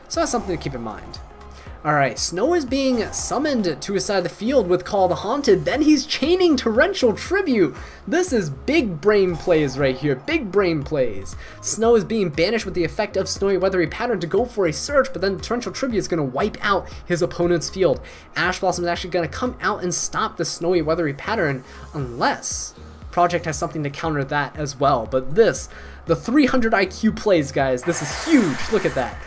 So that's something to keep in mind. Alright, Snow is being summoned to his side of the field with Call of the Haunted, then he's chaining Torrential Tribute! This is big brain plays right here, big brain plays! Snow is being banished with the effect of Snowy Weathery Pattern to go for a search, but then Torrential Tribute is going to wipe out his opponent's field. Ash Blossom is actually going to come out and stop the Snowy Weathery Pattern, unless Proujeckt has something to counter that as well. But this, the 300 IQ plays, guys, this is huge, look at that.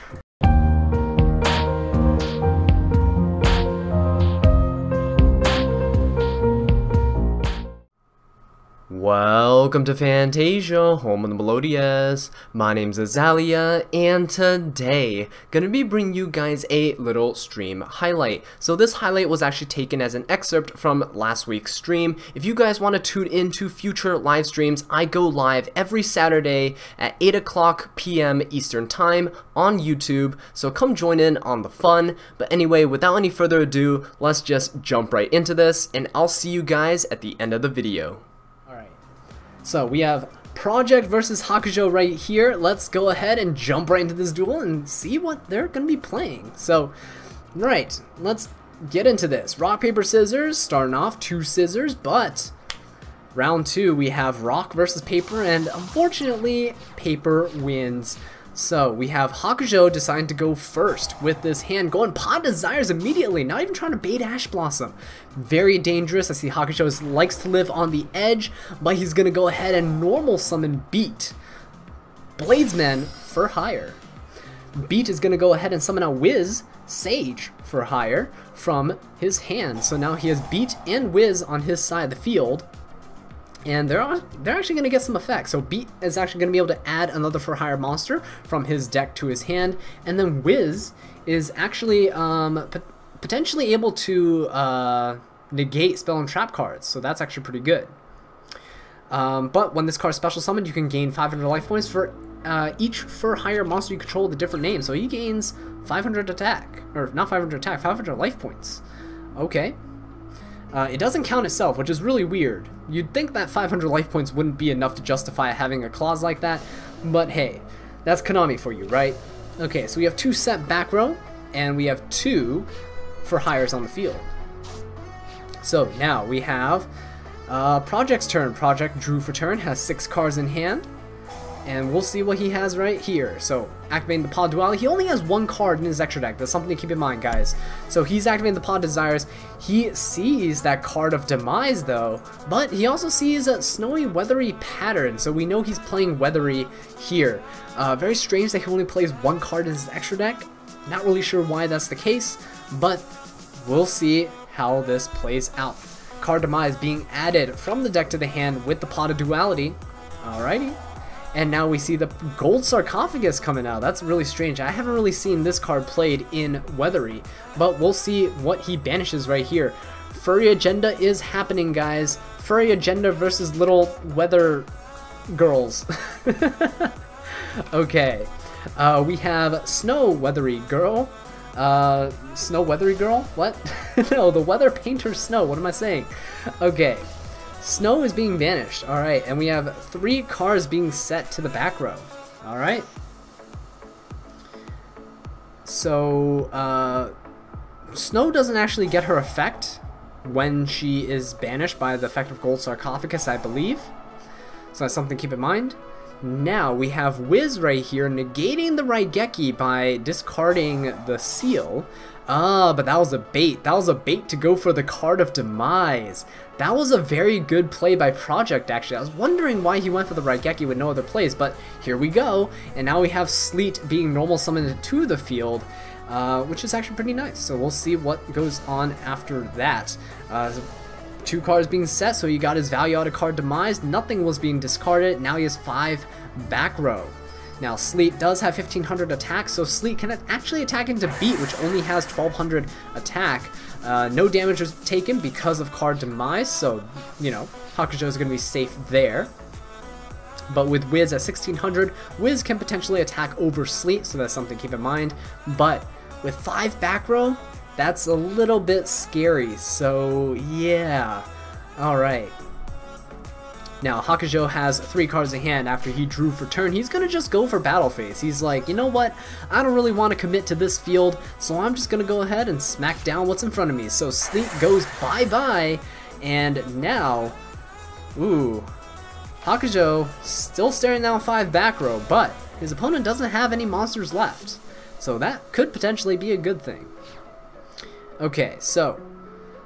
Welcome to Fantasia, home of the Melodias. My name's Azallea, and today, gonna be bringing you guys a little stream highlight. So this highlight was actually taken as an excerpt from last week's stream. If you guys want to tune into future live streams, I go live every Saturday at 8 o'clock p.m. Eastern Time on YouTube, so come join in on the fun. But anyway, without any further ado, let's just jump right into this, and I'll see you guys at the end of the video. So we have Proujeckt versus Hakuzho right here. Let's go ahead and jump right into this duel and see what they're going to be playing. So, right, let's get into this. Rock, paper, scissors, starting off 2 scissors, but round 2 we have rock versus paper, and unfortunately paper wins. So we have Hakuzho deciding to go first with this hand, going Pod Desires immediately, not even trying to bait Ash Blossom. Very dangerous. I see Hakuzho likes to live on the edge, but he's going to go ahead and normal summon Beat. Bladesman for hire. Beat is going to go ahead and summon out Wiz, Sage for hire from his hand. So now he has Beat and Wiz on his side of the field. And they're actually going to get some effects. So Beat is actually going to be able to add another for hire monster from his deck to his hand, and then Wiz is actually potentially able to negate spell and trap cards. So that's actually pretty good. But when this card is special summoned, you can gain 500 life points for each for hire monster you control with a different name. So he gains 500 attack, or not 500 attack, 500 life points. Okay. It doesn't count itself, which is really weird. You'd think that 500 life points wouldn't be enough to justify having a clause like that, but hey, that's Konami for you, right? Okay, so we have 2 set back row, and we have 2 for hires on the field. So now we have Prouject's turn. Proujeckt drew for turn, has 6 cards in hand, and we'll see what he has right here. So activating the Pod Duality, he only has 1 card in his extra deck. That's something to keep in mind, guys. So he's activating the Pod Desires. He sees that card of Demise though, but he also sees a Snowy Weathery Pattern, so we know he's playing Weathery here. Very strange that he only plays 1 card in his extra deck. Not really sure why that's the case, but we'll see how this plays out. Card Demise being added from the deck to the hand with the Pod of Duality. Alrighty. And now we see the Gold Sarcophagus coming out. That's really strange. I haven't really seen this card played in Weathery, but we'll see what he banishes right here. Furry Agenda is happening, guys. Furry Agenda versus little weather girls. Okay. We have Snow Weathery Girl. Snow Weathery Girl? What? No, the Weather Painter Snow. What am I saying? Okay. Snow is being banished. Alright, and we have 3 cards being set to the back row. Alright. So, Snow doesn't actually get her effect when she is banished by the effect of Gold Sarcophagus, I believe. So that's something to keep in mind. Now we have Wiz right here negating the Raigeki by discarding the seal. But that was a bait. That was a bait to go for the card of Demise. That was a very good play by Proujeckt, actually. I was wondering why he went for the Raigeki with no other plays, but here we go. And now we have Sleet being normal summoned to the field, which is actually pretty nice. So we'll see what goes on after that. 2 cards being set, so he got his value out of card Demise. Nothing was being discarded. Now he has 5 back row. Now Sleet does have 1500 attack, so Sleet can actually attack into Beat, which only has 1200 attack. No damage was taken because of card Demise, so, you know, Hakuzho is going to be safe there. But with Wiz at 1600, Wiz can potentially attack over Sleet, so that's something to keep in mind. But with 5 back row, that's a little bit scary, so yeah. Alright. Now, Hakuzho has 3 cards in hand after he drew for turn. He's going to just go for Battle Phase. He's like, you know what? I don't really want to commit to this field, so I'm just going to go ahead and smack down what's in front of me. So Sleet goes bye-bye, and now, ooh, Hakuzho still staring down 5 back row, but his opponent doesn't have any monsters left. So that could potentially be a good thing. Okay, so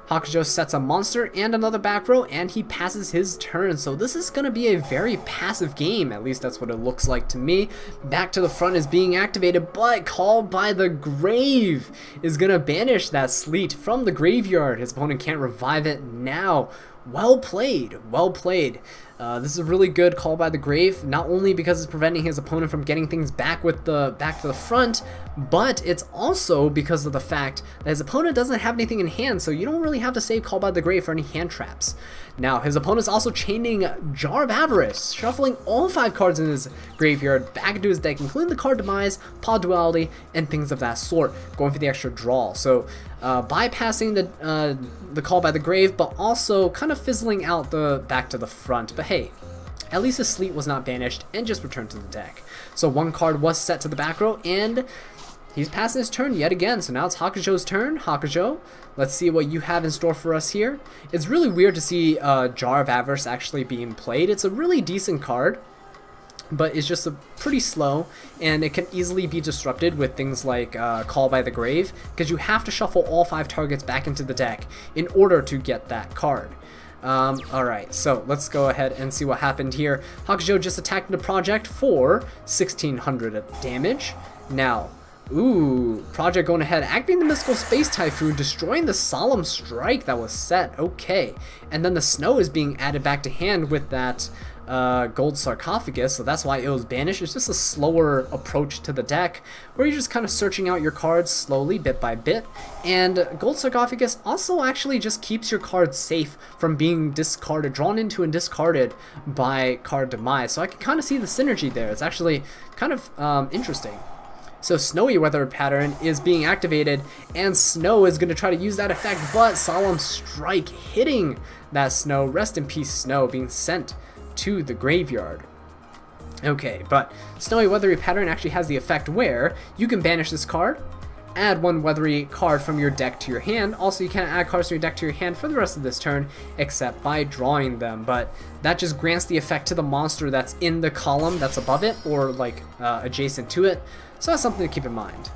Hakuzho sets a monster and another back row, and he passes his turn. So this is going to be a very passive game. At least that's what it looks like to me. Back to the front is being activated, but Called by the Grave is going to banish that Sleet from the graveyard. His opponent can't revive it now. Well played, well played. This is a really good Call by the Grave, not only because it's preventing his opponent from getting things back to the front, but it's also because of the fact that his opponent doesn't have anything in hand, so you don't really have to save Call by the Grave for any hand traps. Now, his opponent's also chaining Jar of Avarice, shuffling all 5 cards in his graveyard back into his deck, including the card Demise, Paw Duality, and things of that sort, going for the extra draw. So, bypassing the Call by the Grave, but also kind of fizzling out the back to the front. But hey, at least his Sleet was not banished and just returned to the deck. So 1 card was set to the back row, and he's passing his turn yet again. So now it's Hakuzho's turn. Hakuzho, let's see what you have in store for us here. It's really weird to see Jar of Avarice actually being played. It's a really decent card, but it's just pretty slow, and it can easily be disrupted with things like Call by the Grave, because you have to shuffle all 5 targets back into the deck in order to get that card. Alright, so let's go ahead and see what happened here. Hakuzho just attacked the Proujeckt for 1600 damage. Now, ooh, Proujeckt going ahead, activating the Mystical Space Typhoon, destroying the Solemn Strike that was set. Okay, and then the Snow is being added back to hand with that Gold Sarcophagus, so that's why it was banished. It's just a slower approach to the deck, where you're just kind of searching out your cards slowly, bit by bit, and Gold Sarcophagus also actually just keeps your cards safe from being discarded, drawn into and discarded by card Demise, so I can kind of see the synergy there. It's actually kind of interesting. So Snowy Weather Pattern is being activated, and Snow is going to try to use that effect, but Solemn Strike hitting that Snow. Rest in peace, Snow, being sent to the graveyard. Okay, but Snowy Weathery Pattern actually has the effect where you can banish this card, add 1 Weathery card from your deck to your hand. Also, you can't add cards from your deck to your hand for the rest of this turn, except by drawing them, but that just grants the effect to the monster that's in the column that's above it, or like adjacent to it, so that's something to keep in mind.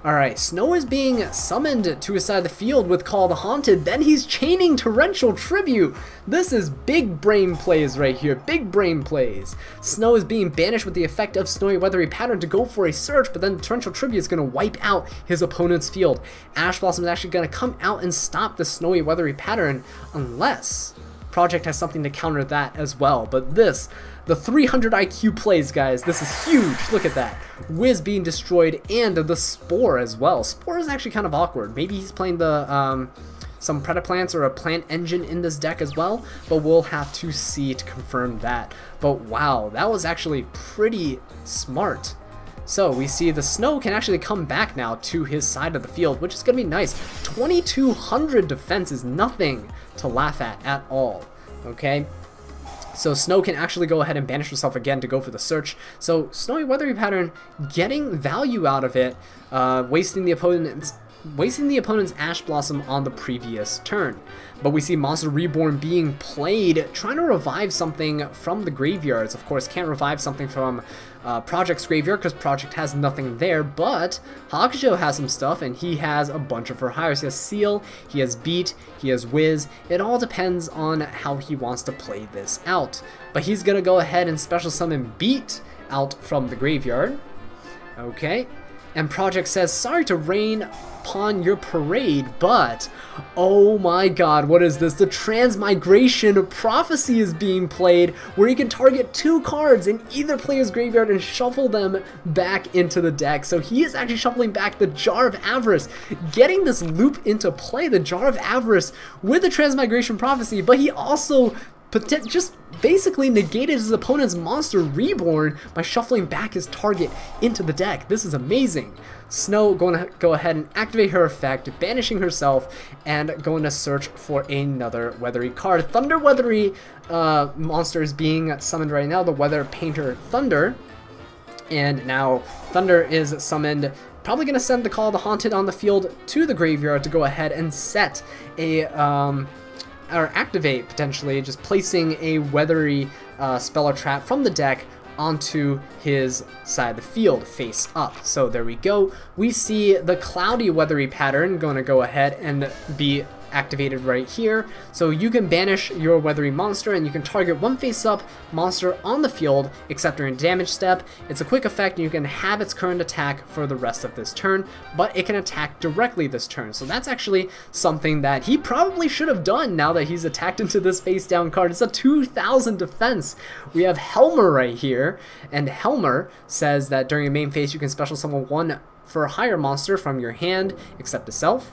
Alright, Snow is being summoned to his side of the field with Call the Haunted, then he's chaining Torrential Tribute. This is big brain plays right here, big brain plays. Snow is being banished with the effect of Snowy Weathery Pattern to go for a search, but then Torrential Tribute is going to wipe out his opponent's field. Ash Blossom is actually going to come out and stop the Snowy Weathery Pattern, unless Proujeckt has something to counter that as well. But this, the 300 IQ plays, guys, this is huge. Look at that. Wiz being destroyed, and the Spore as well. Spore is actually kind of awkward. Maybe he's playing the some Predaplants or a Plant Engine in this deck as well, but we'll have to see to confirm that. But wow, that was actually pretty smart. So we see the Snow can actually come back now to his side of the field, which is going to be nice. 2200 defense is nothing to laugh at all, okay? So Snow can actually go ahead and banish herself again to go for the search. So Snowy Weathery Pattern getting value out of it, wasting the opponent's Ash Blossom on the previous turn. But we see Monster Reborn being played, trying to revive something from the graveyards. Of course, can't revive something from Prouject's graveyard because Proujeckt has nothing there, but Hakuzho has some stuff, and he has a bunch of for hires. He has Seal, he has Beat, he has Wiz. It all depends on how he wants to play this out. But he's going to go ahead and special summon Beat out from the graveyard. Okay. And Proujeckt says, sorry to rain upon your parade, but oh my god, what is this? The Transmigration Prophecy is being played, where you can target 2 cards in either player's graveyard and shuffle them back into the deck. So he is actually shuffling back the Jar of Avarice, getting this loop into play, the Jar of Avarice with the Transmigration Prophecy, but he also just basically negated his opponent's monster reborn by shuffling back his target into the deck. This is amazing. Snow going to go ahead and activate her effect, banishing herself, and going to search for another Weathery card. Thunder Weathery monster is being summoned right now, the Weather Painter Thunder. And now Thunder is summoned. Probably going to send the Call of the Haunted on the field to the graveyard to go ahead and set a, or activate potentially, just placing a Weathery spell or trap from the deck onto his side of the field, face up. So there we go. We see the Cloudy Weathery pattern going to go ahead and be activated right here. So you can banish your Weathery monster and you can target one face up monster on the field except during damage step. It's a quick effect and you can have its current attack for the rest of this turn, but it can attack directly this turn. So that's actually something that he probably should have done now that he's attacked into this face down card. It's a 2000 defense. We have Helmer right here, and Helmer says that during a main phase you can special summon one for a higher monster from your hand except itself.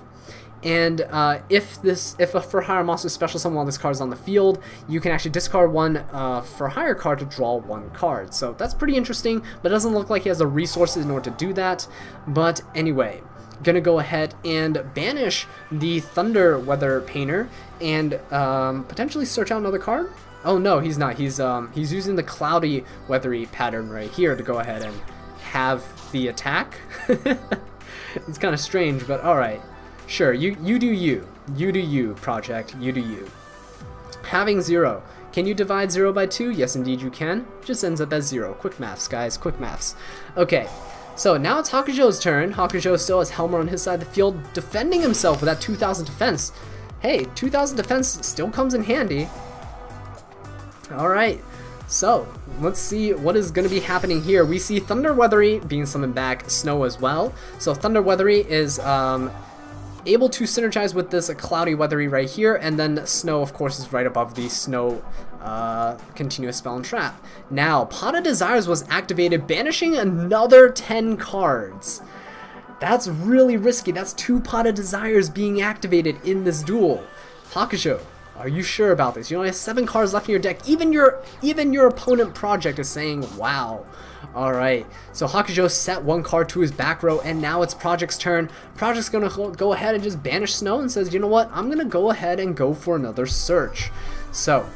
And if a for hire monster special summon while this card is on the field, you can actually discard one for hire card to draw one card. So that's pretty interesting, but it doesn't look like he has the resources in order to do that. But anyway, gonna go ahead and banish the Thunder Weather Painter and potentially search out another card. Oh no, he's not. He's using the Cloudy Weathery pattern right here to go ahead and have the attack. It's kind of strange, but all right. Sure, you do you. You do you, Proujeckt. You do you. Having 0. Can you divide 0 by 2? Yes, indeed you can. Just ends up as 0. Quick maths, guys. Quick maths. Okay, so now it's Hakuzho's turn. Hakuzho still has Helmer on his side of the field, defending himself with that 2000 defense. Hey, 2000 defense still comes in handy. Alright, so let's see what is going to be happening here. We see Thunder Weathery being summoned back, Snow as well. So Thunder Weathery is able to synergize with this Cloudy Weathery right here, and then Snow, of course, is right above the Snow continuous spell and trap. Now, Pot of Desires was activated, banishing another 10 cards. That's really risky. That's 2 Pot of Desires being activated in this duel. Hakuzho, are you sure about this? You only have 7 cards left in your deck. Even your opponent Proujeckt is saying, wow. Alright, so Hakuzho set 1 card to his back row, and now it's Prouject's turn. Prouject's gonna go ahead and just banish Snow and says, you know what, I'm gonna go ahead and go for another search. So,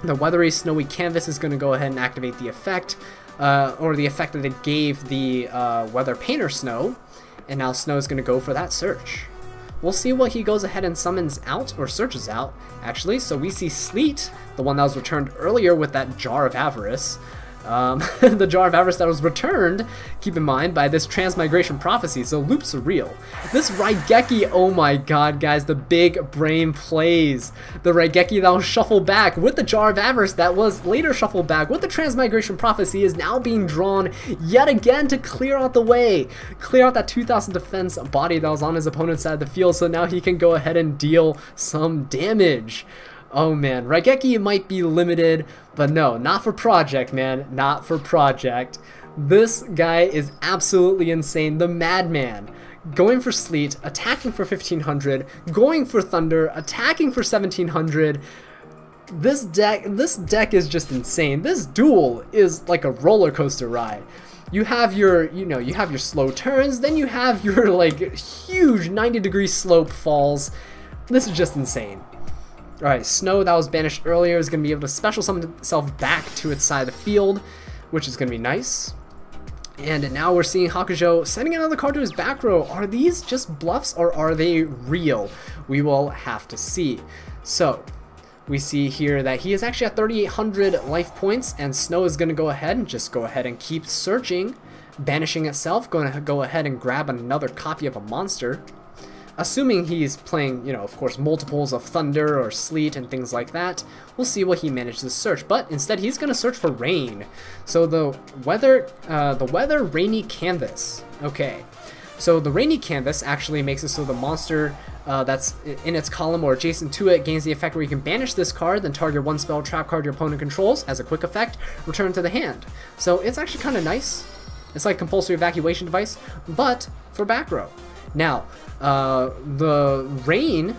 the Weathery Snowy Canvas is gonna go ahead and activate the effect, or the effect that it gave the Weather Painter Snow, and now Snow is gonna go for that search. We'll see what he goes ahead and summons out, or searches out, actually. So we see Sleet, the one that was returned earlier with that Jar of Avarice. The Jar of Avarice that was returned, keep in mind, by this Transmigration Prophecy, so loops are real. This Raigeki, oh my god, guys, the big brain plays. The Raigeki that was shuffled back with the Jar of Avarice that was later shuffled back with the Transmigration Prophecy is now being drawn yet again to clear out the way. Clear out that 2000 defense body that was on his opponent's side of the field, so now he can go ahead and deal some damage. Oh man, Raigeki might be limited, but no, not for Proujeckt, man. Not for Proujeckt. This guy is absolutely insane. The Madman. Going for Sleet, attacking for 1500, going for Thunder, attacking for 1700. This deck is just insane. This duel is like a roller coaster ride. You have your, you have your slow turns, then you have your like huge 90-degree slope falls. This is just insane. Alright, Snow that was banished earlier is going to be able to special summon itself back to its side of the field, which is going to be nice. And now we're seeing Hakuzho sending another card to his back row. Are these just bluffs or are they real? We will have to see. So, we see here that he is actually at 3,800 life points, and Snow is going to go ahead and keep searching, banishing itself, going to go ahead and grab another copy of a monster. Assuming he's playing, of course, multiples of Thunder or Sleet and things like that, we'll see what he manages to search. But instead, he's going to search for Rain. So the Weather Rainy Canvas. Okay, so the Rainy Canvas actually makes it so the monster that's in its column or adjacent to it gains the effect where you can banish this card, then target one spell trap card your opponent controls as a quick effect, return to the hand. So it's actually kind of nice. It's like compulsory evacuation device, but for back row. Now, the Rain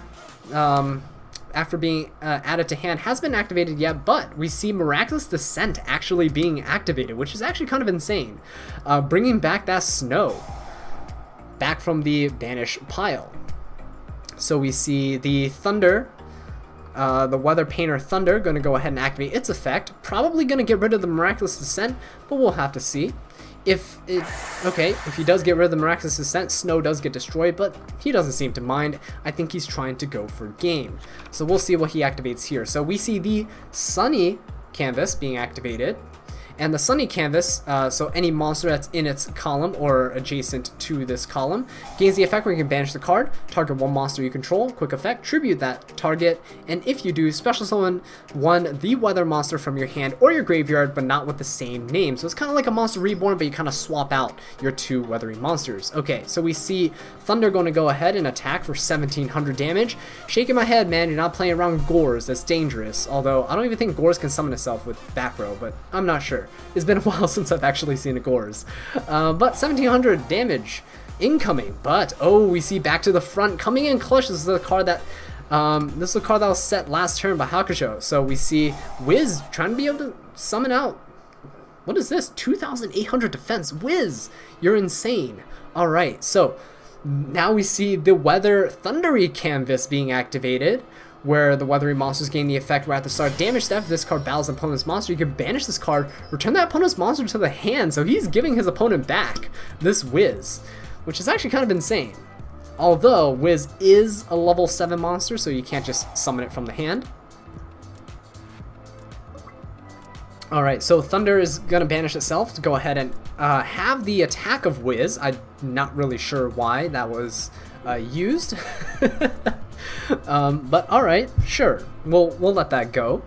after being added to hand hasn't been activated yet, but we see Miraculous Descent actually being activated, which is actually kind of insane. Bringing back that snow back from the banish pile. So we see the Thunder, the Weather Painter Thunder, going to go ahead and activate its effect. Probably going to get rid of the Miraculous Descent, but we'll have to see. If he does get rid of the Miraculous Descent, Snow does get destroyed, but he doesn't seem to mind. I think he's trying to go for game. So we'll see what he activates here. So we see the Sunny canvas being activated. And the Sunny canvas, so any monster that's in its column or adjacent to this column, gains the effect where you can banish the card, target one monster you control, quick effect, tribute that target, and if you do, special summon one the weather monster from your hand or your graveyard, but not with the same name. So it's kind of like a Monster Reborn, but you kind of swap out your two weathery monsters. Okay, so we see Thunder going to go ahead and attack for 1700 damage. Shaking my head, man, you're not playing around Gores, that's dangerous. Although, I don't even think Gores can summon itself with back row, but I'm not sure. It's been a while since I've actually seen a Gores. But 1700 damage incoming. But oh, we see Back to the Front coming in clutch. This is the card that was set last turn by Hakuzho. So we see Wiz trying to be able to summon out. What is this? 2,800 defense. Wiz, you're insane. All right, so now we see the Weather Thundery canvas being activated, where the weathery monsters gain the effect where at the start of damage step, if this card battles an opponent's monster, you can banish this card, return that opponent's monster to the hand, so he's giving his opponent back this Wiz, which is actually kind of insane. Although, Wiz is a level 7 monster, so you can't just summon it from the hand. Alright, so Thunder is going to banish itself to go ahead and have the attack of Wiz. I'm not really sure why that was used. But alright, sure, we'll let that go.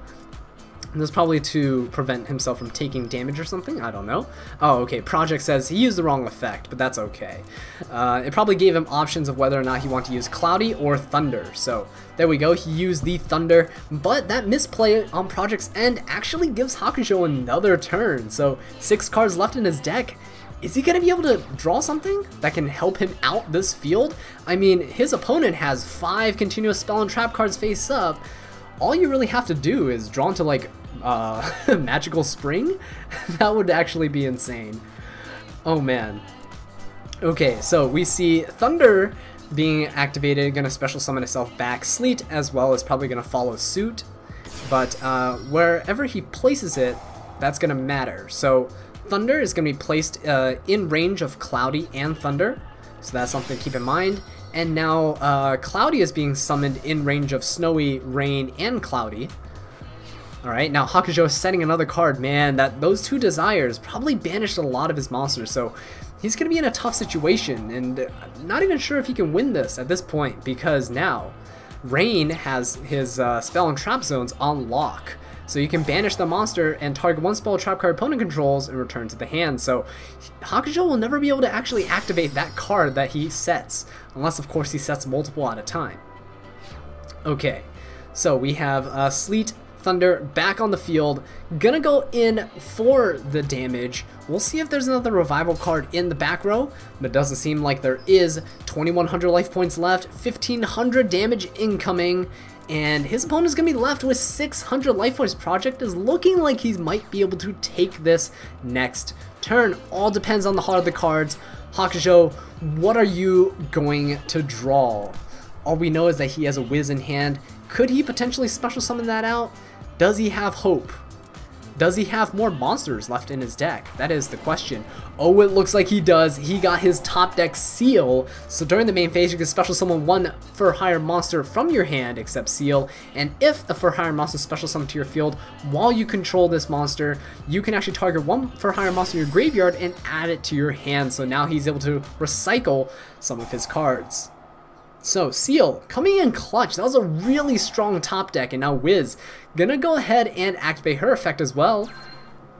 And this is probably to prevent himself from taking damage or something, I don't know. Oh, okay, Proujeckt says he used the wrong effect, but that's okay. It probably gave him options of whether or not he wanted to use Cloudy or Thunder. So there we go, he used the Thunder, but that misplay on Prouject's end actually gives Hakuzho another turn. So 6 cards left in his deck. Is he going to be able to draw something that can help him out this field? I mean, his opponent has 5 continuous spell and trap cards face up. All you really have to do is draw into like Magical Spring. That would actually be insane. Oh man. Okay, so we see Thunder being activated, going to special summon itself back. Sleet as well is probably going to follow suit. But wherever he places it, that's going to matter. So Thunder is going to be placed in range of Cloudy and Thunder, so that's something to keep in mind. And now Cloudy is being summoned in range of Snowy, Rain, and Cloudy. Alright, now Hakuzho is setting another card. Man, those 2 desires probably banished a lot of his monsters, so he's going to be in a tough situation, and not even sure if he can win this at this point, because now Rain has his spell and trap zones on lock. So you can banish the monster and target one spell trap card opponent controls and return to the hand. So Hakuzho will never be able to actually activate that card that he sets, unless of course he sets multiple at a time. Okay, so we have Sleet, Thunder back on the field, gonna go in for the damage. We'll see if there's another revival card in the back row, but it doesn't seem like there is. 2100 life points left, 1500 damage incoming, and his opponent's gonna be left with 600 life points. Proujeckt is looking like he might be able to take this next turn. All depends on the heart of the cards. Hakuzho, what are you going to draw? All we know is that he has a Wiz in hand. Could he potentially special summon that out? Does he have hope? Does he have more monsters left in his deck? That is the question. Oh, it looks like he does. He got his top deck Seal. So during the main phase, you can special summon one for hire monster from your hand, except Seal. And if a for hire monster is special summoned to your field while you control this monster, you can actually target one for hire monster in your graveyard and add it to your hand. So now he's able to recycle some of his cards. So, Seal, coming in clutch. That was a really strong top deck, and now Wiz gonna go ahead and activate her effect as well,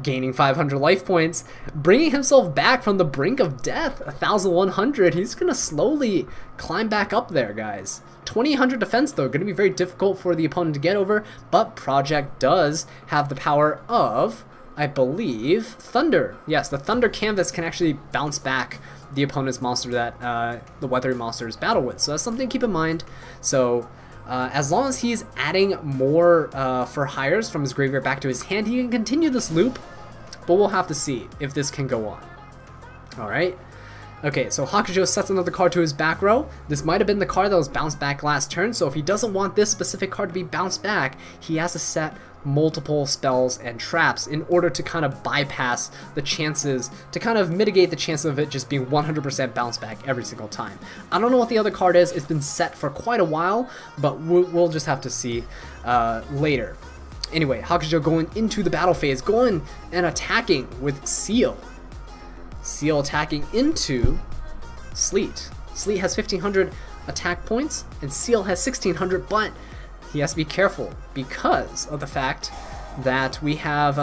gaining 500 life points, bringing himself back from the brink of death, 1100. He's gonna slowly climb back up there, guys. 2800 defense, though, gonna be very difficult for the opponent to get over, but Proujeckt does have the power of, I believe, Thunder. Yes, the Thunder canvas can actually bounce back the opponent's monster that the Weathery monsters battle with. So that's something to keep in mind. So As long as he's adding more for hires from his graveyard back to his hand, he can continue this loop, but we'll have to see if this can go on. Alright. Okay, so Hakuzho sets another card to his back row. This might have been the card that was bounced back last turn, so if he doesn't want this specific card to be bounced back, he has to set multiple spells and traps in order to kind of bypass the chances, to kind of mitigate the chance of it just being 100% bounced back every single time. I don't know what the other card is. It's been set for quite a while, but we'll just have to see later. Anyway, Hakuzho going into the battle phase, going and attacking with Seal. Seal attacking into Sleet. Sleet has 1500 attack points and Seal has 1600, but he has to be careful because of the fact that we have,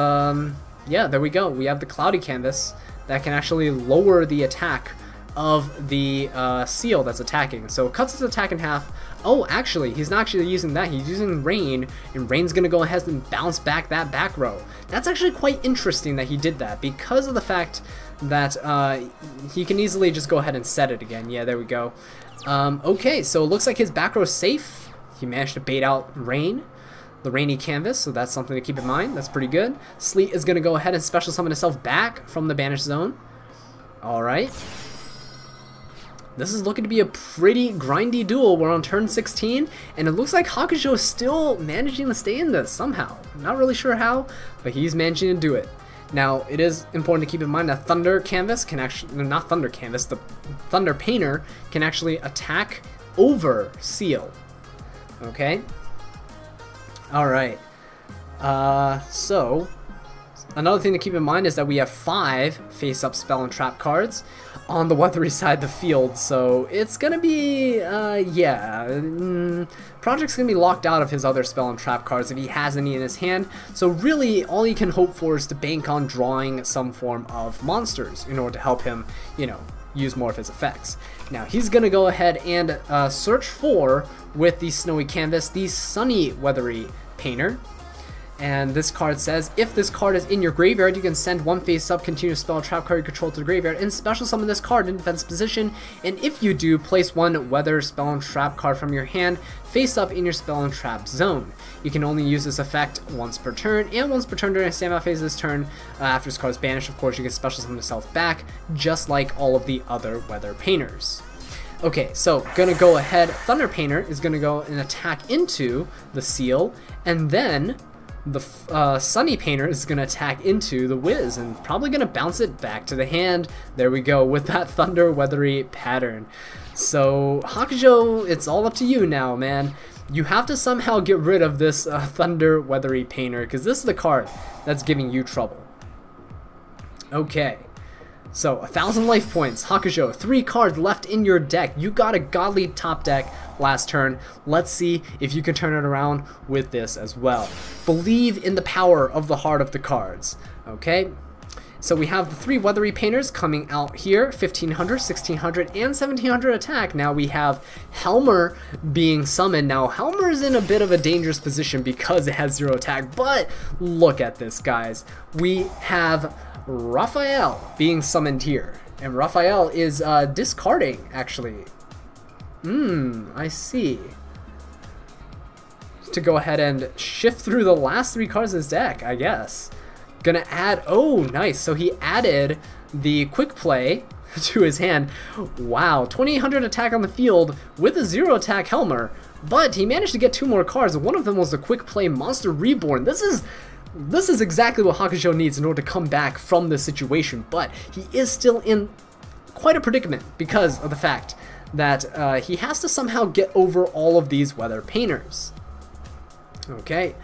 yeah, there we go. We have the Cloudy Canvas that can actually lower the attack of the Seal that's attacking. So it cuts his attack in half. Oh, actually, he's not actually using that. He's using Rain, and Rain's going to go ahead and bounce back that back row. That's actually quite interesting that he did that because of the fact that he can easily just go ahead and set it again. Yeah, there we go. Okay, so it looks like his back row is safe. He managed to bait out Rain, the Rainy Canvas, so that's something to keep in mind. That's pretty good. Sleet is going to go ahead and special summon himself back from the banished zone. Alright. This is looking to be a pretty grindy duel. We're on turn 16, and it looks like Hakuzho is still managing to stay in this somehow. Not really sure how, but he's managing to do it. Now, it is important to keep in mind that Thunder Canvas can actually, not Thunder Canvas, the Thunder Painter can actually attack over Seal. Okay? Alright. So, another thing to keep in mind is that we have 5 face-up spell and trap cards on the Weathery side of the field, so it's gonna be, Prouject's gonna be locked out of his other spell and trap cards if he has any in his hand, so really all he can hope for is to bank on drawing some form of monsters in order to help him, you know, use more of his effects. Now he's gonna go ahead and search for, with the Snowy Canvas, the Sunny Weathery Painter. And this card says, if this card is in your graveyard, you can send one face-up continuous spell trap card you control to the graveyard and special summon this card in defense position. And if you do, place one weather spell and trap card from your hand face-up in your spell and trap zone. You can only use this effect once per turn, and once per turn during a standby phase this turn. After this card is banished, of course, you can special summon yourself back, just like all of the other weather painters. Okay, so gonna go ahead, Thunder Painter is gonna go and attack into the Seal, and then the Sunny Painter is going to attack into the Wiz and probably going to bounce it back to the hand. There we go, with that Thunder Weathery pattern. So Hakuzho, it's all up to you now, man. You have to somehow get rid of this Thunder Weathery Painter, because this is the card that's giving you trouble. Okay. So, 1,000 life points. Hakuzho, 3 cards left in your deck. You got a godly top deck last turn. Let's see if you can turn it around with this as well. Believe in the power of the heart of the cards. Okay? So we have the 3 Weathery Painters coming out here. 1,500, 1,600, and 1,700 attack. Now we have Helmer being summoned. Now Helmer is in a bit of a dangerous position because it has 0 attack. But look at this, guys. We have Raphael being summoned here, and Raphael is discarding, actually. I see. To go ahead and shift through the last 3 cards in his deck, I guess. Gonna add, oh nice, so he added the Quick Play to his hand. Wow, 2,800 attack on the field with a 0 attack Helmer, but he managed to get 2 more cards. One of them was the Quick Play Monster Reborn. This is exactly what Hakuzho needs in order to come back from this situation, but he is still in quite a predicament because of the fact that he has to somehow get over all of these weather painters. Okay,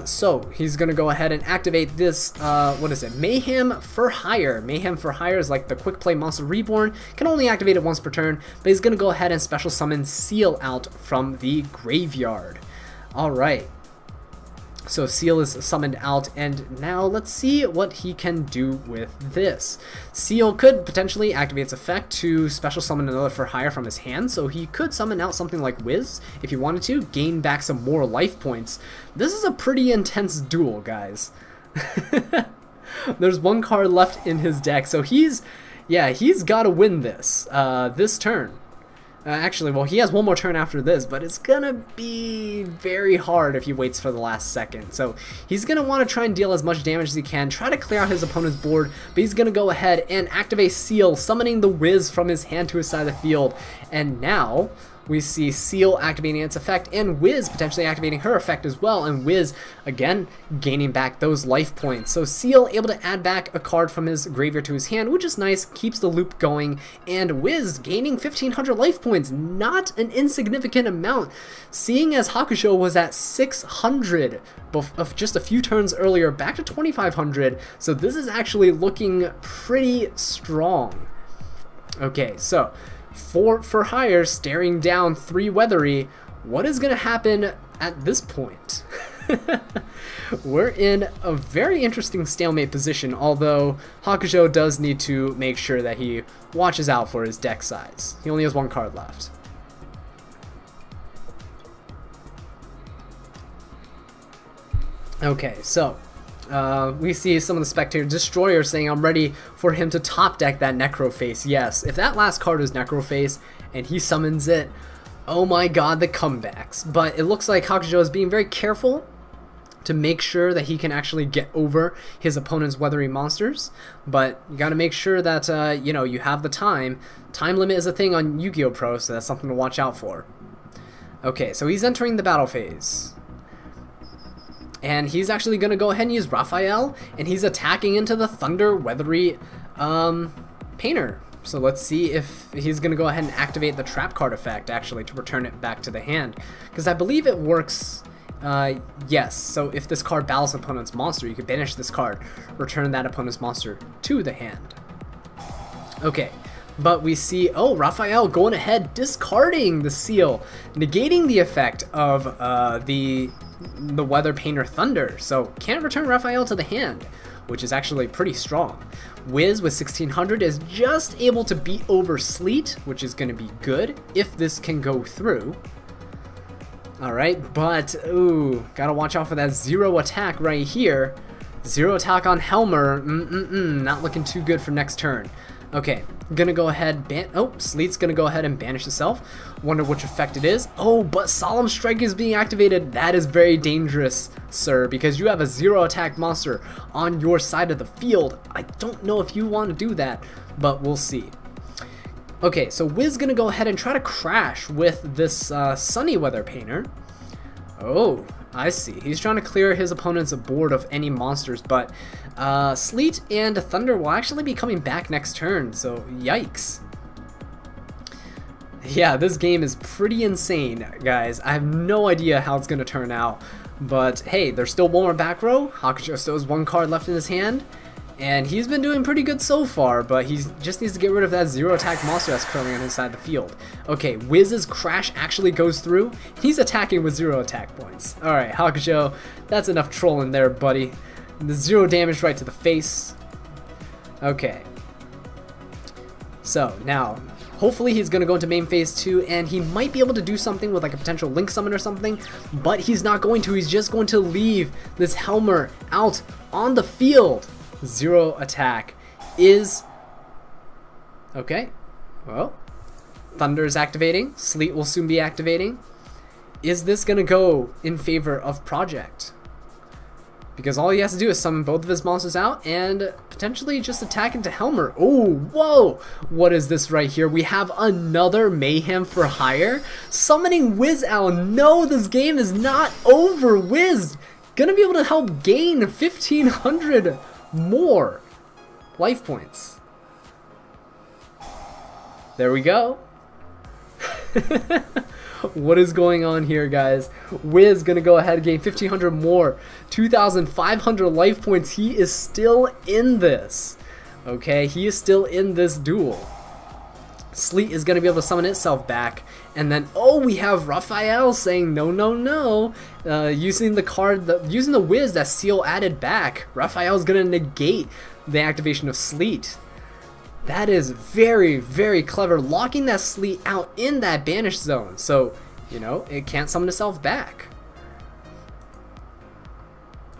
so he's gonna go ahead and activate this, what is it, Mayhem for Hire. Mayhem for Hire is like the Quick Play Monster Reborn, can only activate it once per turn, but he's gonna go ahead and special summon Seal out from the graveyard. Alright. So Seal is summoned out, and now let's see what he can do with this. Seal could potentially activate its effect to special summon another for hire from his hand, so he could summon out something like Wiz if he wanted to, gain back some more life points. This is a pretty intense duel, guys. There's 1 card left in his deck, so he's got to win this, this turn. Actually, well, he has one more turn after this, but it's gonna be very hard if he waits for the last second. So he's gonna want to try and deal as much damage as he can, try to clear out his opponent's board, but he's gonna go ahead and activate Seal, summoning the Wiz from his hand to his side of the field. And now we see Seal activating its effect and Wiz potentially activating her effect as well, and Wiz again gaining back those life points. So Seal able to add back a card from his graveyard to his hand, which is nice, keeps the loop going, and Wiz gaining 1500 life points, not an insignificant amount, seeing as Hakuzho was at 600 of just a few turns earlier, back to 2500, so this is actually looking pretty strong. Okay, so for hire, staring down 3 Weathery. What is going to happen at this point? We're in a very interesting stalemate position, although Hakuzho does need to make sure that he watches out for his deck size. He only has 1 card left. Okay, so we see some of the spectator destroyers saying I'm ready for him to top deck that Necroface. Yes, if that last card is Necroface and he summons it, oh my god, the comebacks. But it looks like Hakuzho is being very careful to make sure that he can actually get over his opponent's Weathery monsters. But you gotta make sure that you know, you have the time. Time limit is a thing on Yu-Gi-Oh! Pro, so that's something to watch out for. Okay, so he's entering the battle phase. And he's actually going to go ahead and use Raphael, and he's attacking into the Thunder Weathery Painter. So let's see if he's going to go ahead and activate the Trap card effect, actually, to return it back to the hand. Because I believe it works, yes. So if this card battles an opponent's monster, you can banish this card, return that opponent's monster to the hand. Okay. But we see, oh, Raphael going ahead, discarding the Seal, negating the effect of the Weather Painter Thunder. So can't return Raphael to the hand, which is actually pretty strong. Wiz with 1600 is just able to beat over Sleet, which is going to be good if this can go through. Alright, but, ooh, gotta watch out for that 0 attack right here. 0 attack on Helmer, not looking too good for next turn. Okay, gonna go ahead, Sleet's gonna go ahead and banish itself. Wonder which effect it is. Oh, but Solemn Strike is being activated. That is very dangerous, sir, because you have a 0 attack monster on your side of the field. I don't know if you want to do that, but we'll see. Okay, so Wiz gonna go ahead and try to crash with this Sunny Weather Painter. Oh, I see. He's trying to clear his opponent's board of any monsters, but Sleet and Thunder will actually be coming back next turn, so yikes. Yeah, this game is pretty insane, guys. I have no idea how it's going to turn out, but hey, there's still one more back row. Hakuzho still has 1 card left in his hand, and he's been doing pretty good so far, but he just needs to get rid of that 0 attack monster that's currently on his side of the field. Okay, Wiz's crash actually goes through. He's attacking with 0 attack points. Alright, Hakuzho, that's enough trolling there, buddy. The 0 damage right to the face. Okay. So, now, hopefully he's going to go into main phase 2, and he might be able to do something with like a potential Link Summon or something, but he's not going to. He's just going to leave this Helmer out on the field. 0 attack is okay. Well, Thunder is activating. Sleet will soon be activating. Is this gonna go in favor of Proujeckt? Because all he has to do is summon both of his monsters out and potentially just attack into Helmer. Oh, whoa! What is this right here? We have another Mayhem for Hire. Summoning Wiz out. No, this game is not over. Wiz gonna be able to help gain 1500 more life points. There we go. What is going on here, guys? Wiz gonna go ahead and gain 1500 more, 2500 life points. He is still in this. Okay, he is still in this duel. Sleet is gonna be able to summon itself back, and then we have Raphael saying no, no, no. Using the card, using the Wiz that Seal added back. Raphael is gonna negate the activation of Sleet. That is very, very clever, locking that Sleet out in that banish zone, so you know it can't summon itself back.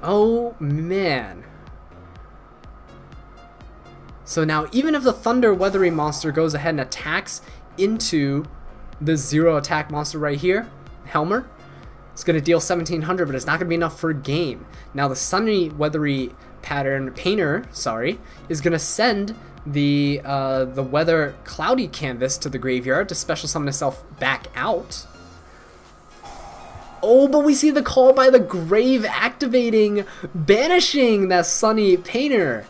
Oh man. So now even if the Thunder Weathery monster goes ahead and attacks into this 0 attack monster right here, Helmer. It's going to deal 1700, but it's not going to be enough for a game. Now the sunny weathery painter, is going to send the weather cloudy canvas to the graveyard to special summon itself back out. Oh, but we see the call by the grave activating, banishing that sunny painter.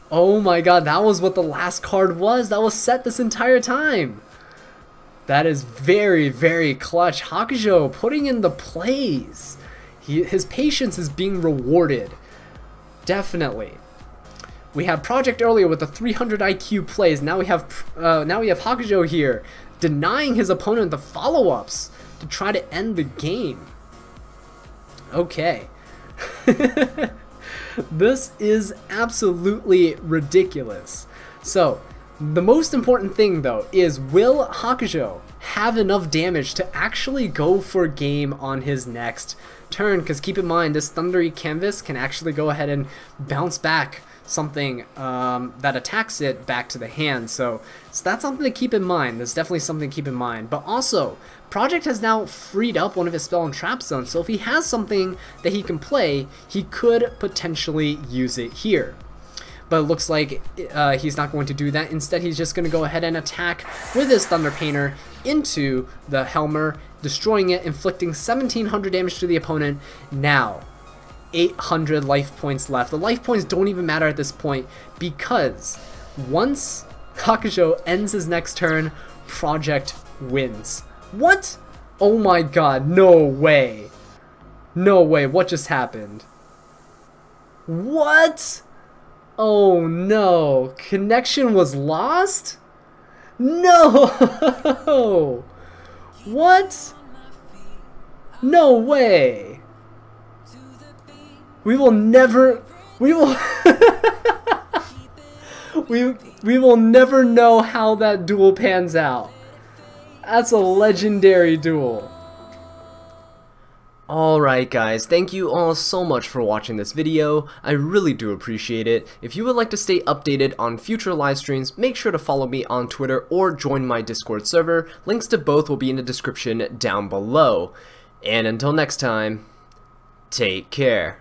Oh my god, that was what the last card was. That was set this entire time. That is very, very clutch. Hakuzho putting in the plays. His patience is being rewarded. Definitely. We had Proujeckt earlier with the 300 IQ plays. Now we have Hakuzho here denying his opponent the follow-ups to try to end the game. Okay. This is absolutely ridiculous. So, the most important thing though is, will Hakuzho have enough damage to actually go for game on his next turn? Because keep in mind, this thundery canvas can actually go ahead and bounce back something that attacks it back to the hand. So that's something to keep in mind. That's definitely something to keep in mind. But also, Proujeckt has now freed up one of his spell and trap zones. So if he has something that he can play, he could potentially use it here. But it looks like he's not going to do that. Instead, he's just going to go ahead and attack with his Thunder Painter into the Helmer, destroying it, inflicting 1700 damage to the opponent. Now, 800 life points left. The life points don't even matter at this point, because once Hakuzho ends his next turn, Proujeckt wins. What? Oh my god, no way. No way, what just happened? What? Oh no, connection was lost? No! What? No way! We will never, we will never know how that duel pans out. That's a legendary duel. Alright guys, thank you all so much for watching this video. I really do appreciate it. If you would like to stay updated on future live streams, make sure to follow me on Twitter or join my Discord server. Links to both will be in the description down below. And until next time, take care.